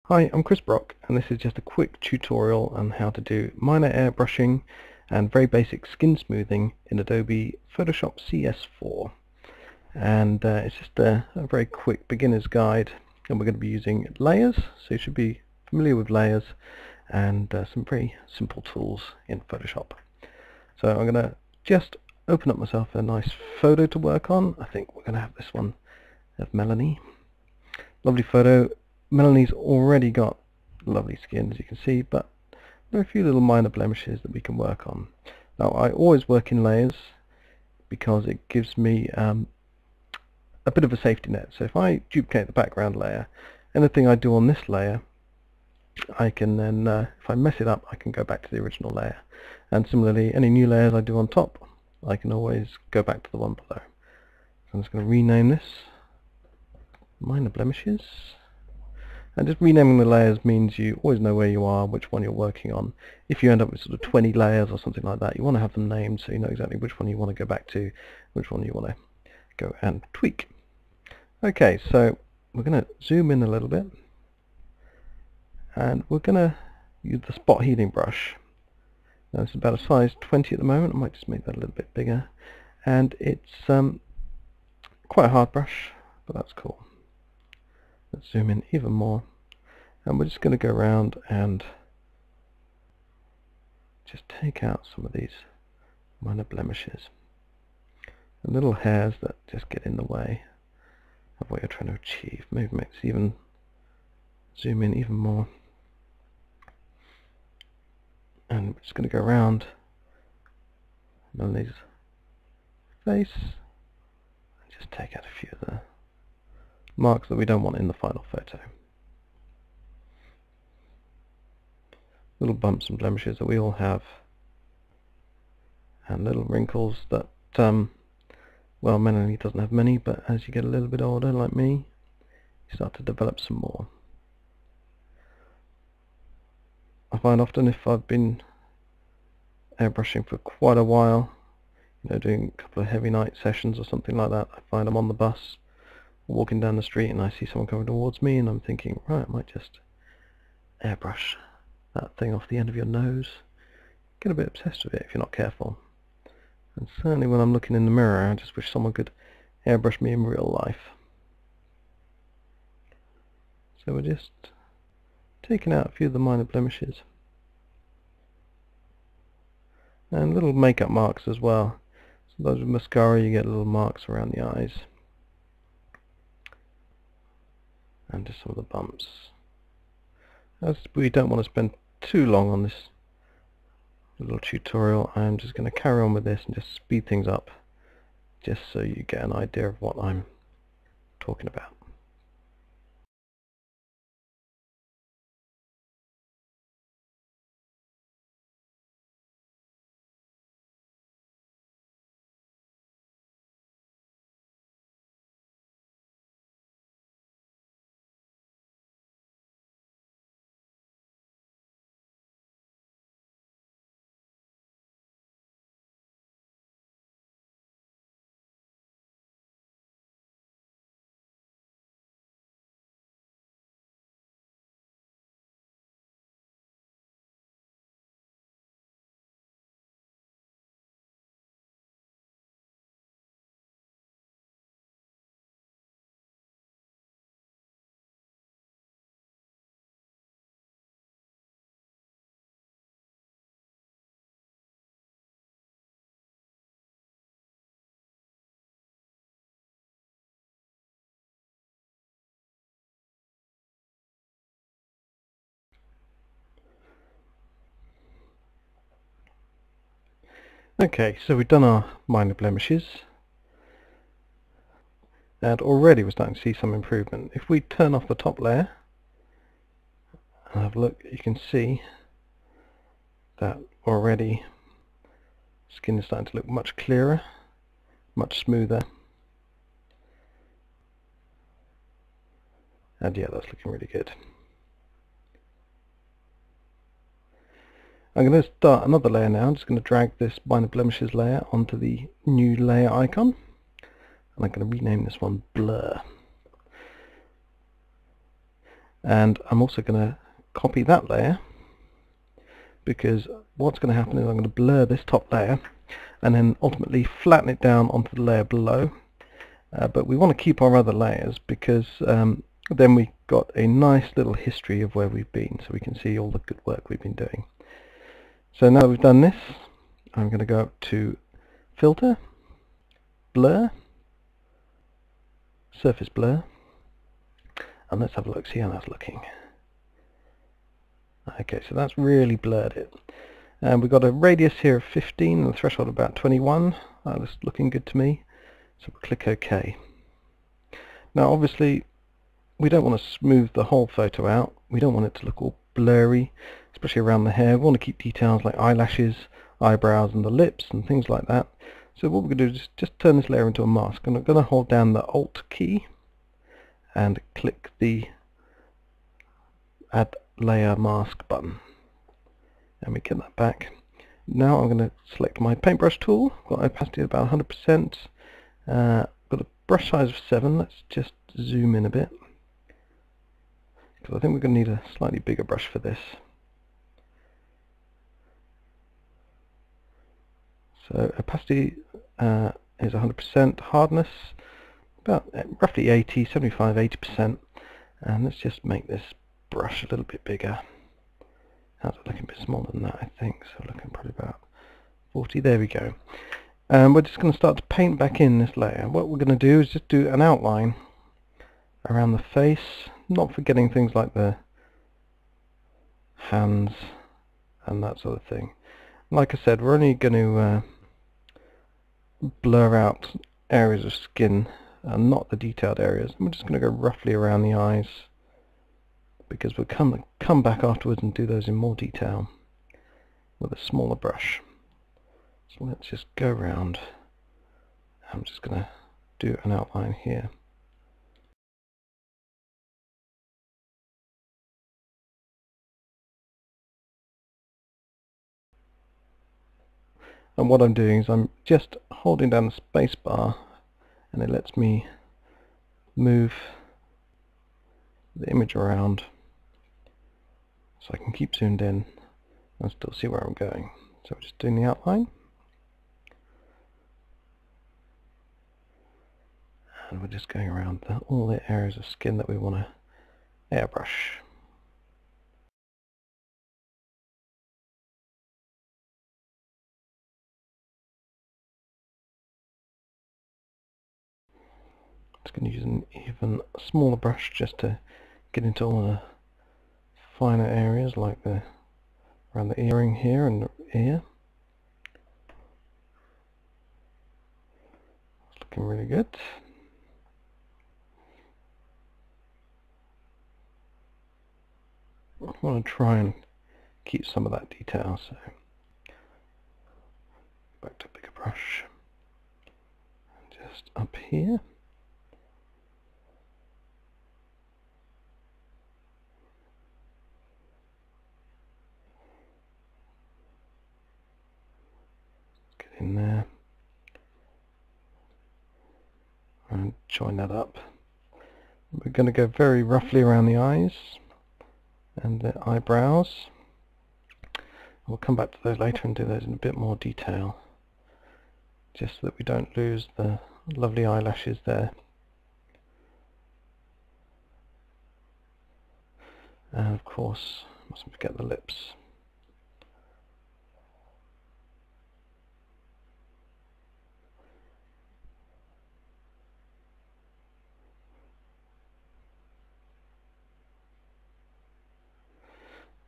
Hi, I'm Chris Brock, and this is just a quick tutorial on how to do minor airbrushing and very basic skin smoothing in Adobe Photoshop CS4. And it's just a very quick beginner's guide, and we're going to be using layers, so you should be familiar with layers and some very simple tools in Photoshop. So I'm going to just open up myself a nice photo to work on. I think we're going to have this one of Melanie. Lovely photo. Melanie's already got lovely skin, as you can see, but there are a few little minor blemishes that we can work on. Now, I always work in layers because it gives me a bit of a safety net. So if I duplicate the background layer, anything I do on this layer, I can then, if I mess it up, I can go back to the original layer. And similarly, any new layers I do on top, I can always go back to the one below. So I'm just going to rename this minor blemishes. And just renaming the layers means you always know where you are, which one you're working on. If you end up with sort of 20 layers or something like that, you want to have them named so you know exactly which one you want to go back to, which one you want to go and tweak. Okay, so we're going to zoom in a little bit, and we're going to use the spot healing brush. Now it's about a size 20 at the moment. I might just make that a little bit bigger, and it's quite a hard brush, but that's cool. Let's zoom in even more, and we're just going to go around and just take out some of these minor blemishes and little hairs that just get in the way of what you're trying to achieve. Maybe make this even, zoom in even more, and we're just going to go around Melanie's face and just take out a few of the marks that we don't want in the final photo. Little bumps and blemishes that we all have, and little wrinkles that, well, Melanie doesn't have many, but as you get a little bit older, like me, you start to develop some more. I find often if I've been airbrushing for quite a while, you know, doing a couple of heavy night sessions or something like that, I find I'm on the bus walking down the street and I see someone coming towards me, and I'm thinking, right, I might just airbrush that thing off the end of your nose. Get a bit obsessed with it if you're not careful. And certainly when I'm looking in the mirror, I just wish someone could airbrush me in real life. So we're just taking out a few of the minor blemishes. And little makeup marks as well. Sometimes with mascara you get little marks around the eyes. And just some of the bumps. As we don't want to spend too long on this little tutorial, I'm just going to carry on with this and just speed things up, just so you get an idea of what I'm talking about. Okay, so we've done our minor blemishes, and already we're starting to see some improvement. If we turn off the top layer and have a look, you can see that already skin is starting to look much clearer, much smoother, and yeah, that's looking really good. I'm going to start another layer now. I'm just going to drag this minor blemishes layer onto the new layer icon, and I'm going to rename this one Blur. And I'm also going to copy that layer, because what's going to happen is I'm going to blur this top layer and then ultimately flatten it down onto the layer below. But we want to keep our other layers, because then we've got a nice little history of where we've been, so we can see all the good work we've been doing. So now that we've done this, I'm going to go up to Filter, Blur, Surface Blur, and let's have a look, see how that's looking. Okay, so that's really blurred it. And we've got a radius here of 15 and a threshold of about 21. That's looking good to me. So we'll click OK. Now obviously we don't want to smooth the whole photo out. We don't want it to look all blurry, especially around the hair. We want to keep details like eyelashes, eyebrows and the lips and things like that. So what we're going to do is just turn this layer into a mask. And I'm going to hold down the Alt key and click the Add Layer Mask button. And we get that back. Now I'm going to select my paintbrush tool. Got opacity at about 100%. Got a brush size of 7. Let's just zoom in a bit, because I think we're going to need a slightly bigger brush for this. So opacity is 100%, hardness about roughly 80, 75, 80%, and let's just make this brush a little bit bigger. That's looking a bit smaller than that, I think, so looking probably about 40. There we go. And we're just going to start to paint back in this layer. What we're going to do is just do an outline around the face, not forgetting things like the hands and that sort of thing. Like I said, we're only going to blur out areas of skin and not the detailed areas. We're just going to go roughly around the eyes, because we'll come back afterwards and do those in more detail with a smaller brush. So let's just go around. I'm just going to do an outline here. And what I'm doing is I'm just holding down the space bar, and it lets me move the image around so I can keep zoomed in and still see where I'm going. So we're just doing the outline, and we're just going around all the areas of skin that we want to airbrush. Just going to use an even smaller brush just to get into all the finer areas, like around the earring here and the ear. It's looking really good. I want to try and keep some of that detail, so back to a bigger brush, just up here. Get in there and join that up. We're going to go very roughly around the eyes and the eyebrows. We'll come back to those later and do those in a bit more detail, just so that we don't lose the lovely eyelashes there. And of course, mustn't forget the lips.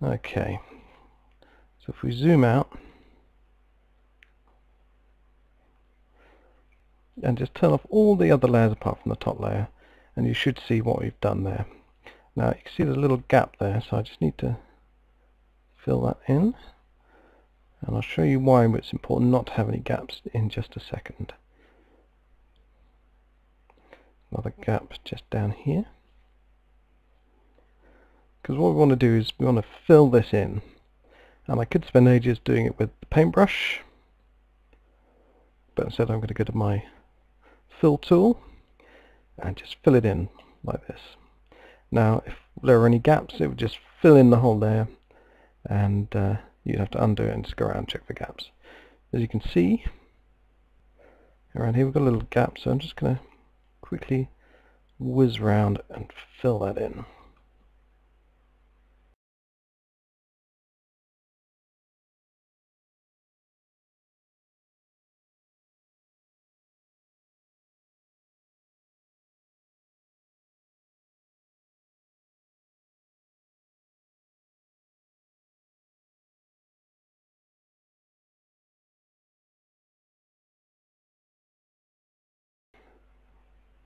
Okay, so if we zoom out and just turn off all the other layers apart from the top layer, and you should see what we've done there. Now you can see there's a little gap there, so I just need to fill that in, and I'll show you why it's important not to have any gaps in just a second. Another gap just down here, because what we want to do is we want to fill this in, and I could spend ages doing it with the paintbrush, but instead I'm going to go to my fill tool and just fill it in like this. Now if there are any gaps, it would just fill in the hole there, and you'd have to undo it and just go around and check for gaps. As you can see, around here we've got a little gap, so I'm just going to quickly whiz around and fill that in.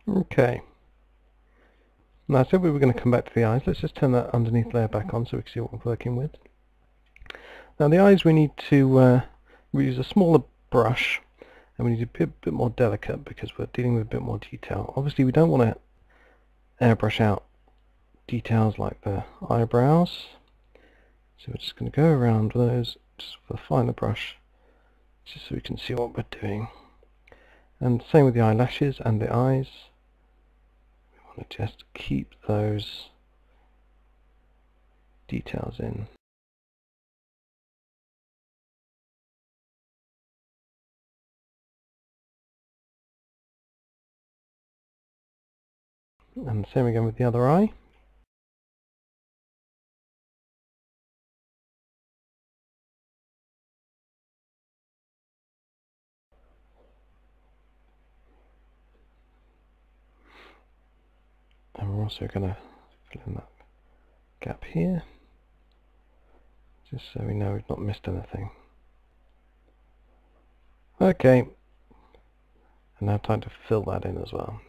Okay. Now I said we were going to come back to the eyes. Let's just turn that underneath layer back on so we can see what we're working with. Now the eyes, we need to we use a smaller brush, and we need to be a bit more delicate because we're dealing with a bit more detail. Obviously we don't want to airbrush out details like the eyebrows, so we're just going to go around those just with a finer brush, just so we can see what we're doing. And same with the eyelashes and the eyes. We want to just keep those details in. And same again with the other eye. And we're also going to fill in that gap here, just so we know we've not missed anything. Okay, and now time to fill that in as well.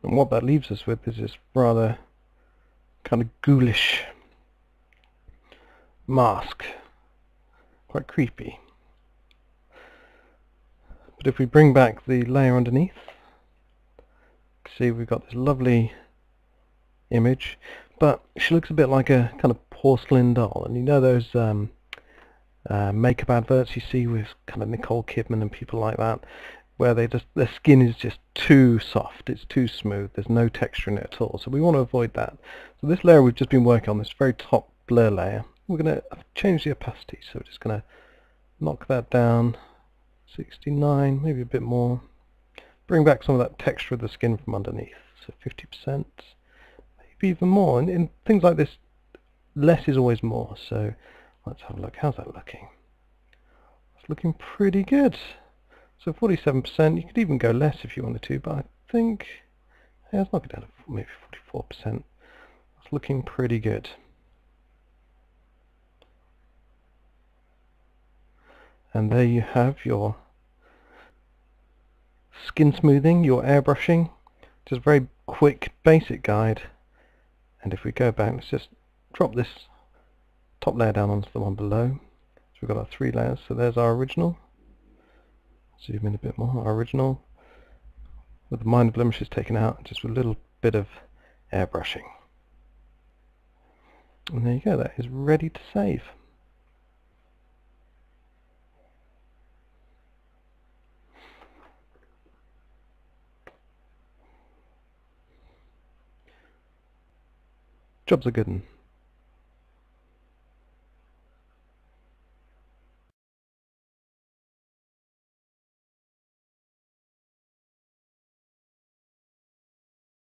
And what that leaves us with is this rather kind of ghoulish mask, quite creepy. But if we bring back the layer underneath, see we've got this lovely image, but she looks a bit like a kind of porcelain doll. And you know those makeup adverts you see with kind of Nicole Kidman and people like that, where their skin is just too soft, it's too smooth, there's no texture in it at all. So we want to avoid that. So this layer we've just been working on, this very top blur layer, we're going to change the opacity. So we're just going to knock that down, 69, maybe a bit more. Bring back some of that texture of the skin from underneath, so 50%, maybe even more. And in things like this, less is always more. So let's have a look. How's that looking? It's looking pretty good. So 47%, you could even go less if you wanted to, but I think, yeah, let's knock it down to maybe 44%. It's looking pretty good. And there you have your skin smoothing, your airbrushing. Just a very quick, basic guide. And if we go back, let's just drop this top layer down onto the one below. So we've got our 3 layers, so there's our original. Zoom in a bit more, our original, with the minor blemishes taken out, just with a little bit of airbrushing. And there you go, that is ready to save. Job's a good one.